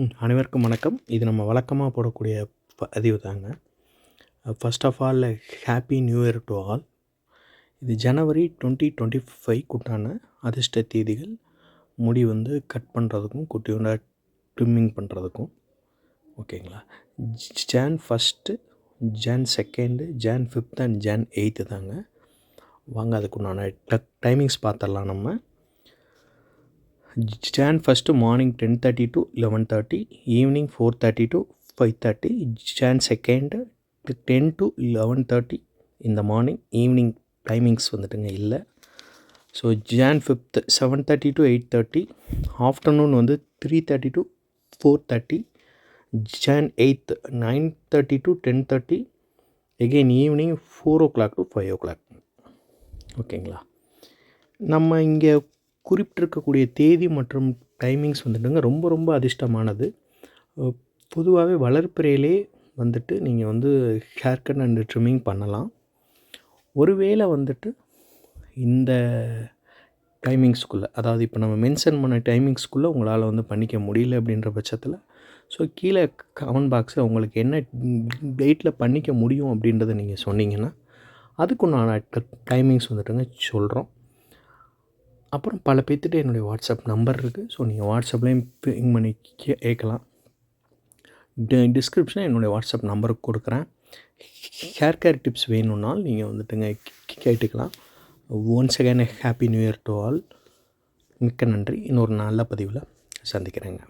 அனைவருக்கும் வணக்கம். இது நம்ம வழக்கமாக போடக்கூடிய பதிவு தாங்க. First of all happy new year to all. இது ஜனவரி 2025 உண்டான அதிர்ஷ்ட தேதிகள். முடி கட் பண்ணுறதுக்கும் குட்டியோட ட்ரிம்மிங் பண்ணுறதுக்கும் ஓகேங்களா. John 1, John 2, John 5 and John 8 தாங்க. வாங்க அதுக்குண்டான டைமிங்ஸ் பார்த்துடலாம். நம்ம John 1 morning 10:30 to 11:30, evening 4:30 to 5:30. John 2 10 to 11:30 இந்த மார்னிங், ஈவினிங் டைமிங்ஸ் இல்லை. So John 5 7:30 to 8:30, afternoon 3:30 to 4:30. John 8 9:30 to 10:30, again evening 4 o'clock to 5 o'clock. ஓகேங்களா. நம்ம இங்கே குறிப்பிட்டிருக்கக்கூடிய தேதி மற்றும் டைமிங்ஸ் ரொம்ப ரொம்ப அதிர்ஷ்டமானது. பொதுவாகவே வளர்ப்பிறையிலே நீங்கள் ஹேர் கட் அண்ட் ட்ரிம்மிங் பண்ணலாம். ஒருவேளை இந்த டைமிங்ஸ்குள்ளே, அதாவது இப்போ நம்ம மென்ஷன் பண்ண டைமிங்ஸ்குள்ளே உங்களால் பண்ணிக்க முடியல அப்படின்ற பட்சத்தில், ஸோ கீழே கமெண்ட் பாக்ஸில் உங்களுக்கு என்ன டேட்டில் பண்ணிக்க முடியும் அப்படின்றத நீங்கள் சொன்னீங்கன்னா அதுக்குண்டான டைமிங்ஸ் சொல்கிறோம். அப்புறம் பல பேர்த்திட்ட என்னுடைய வாட்ஸ்அப் நம்பர் இருக்குது. ஸோ நீங்கள் வாட்ஸ்அப்லேயும் பிங் பண்ணி கேட்கலாம். டிஸ்கிரிப்ஷனில் என்னுடைய வாட்ஸ்அப் நம்பருக்கு கொடுக்குறேன். ஹேர் கேர் டிப்ஸ் வேணும்னால் நீங்கள் கேட்டுக்கலாம். Once again happy new year to all. மிக்க நன்றி. இன்னொரு நல்ல பதிவில் சந்திக்கிறேங்க.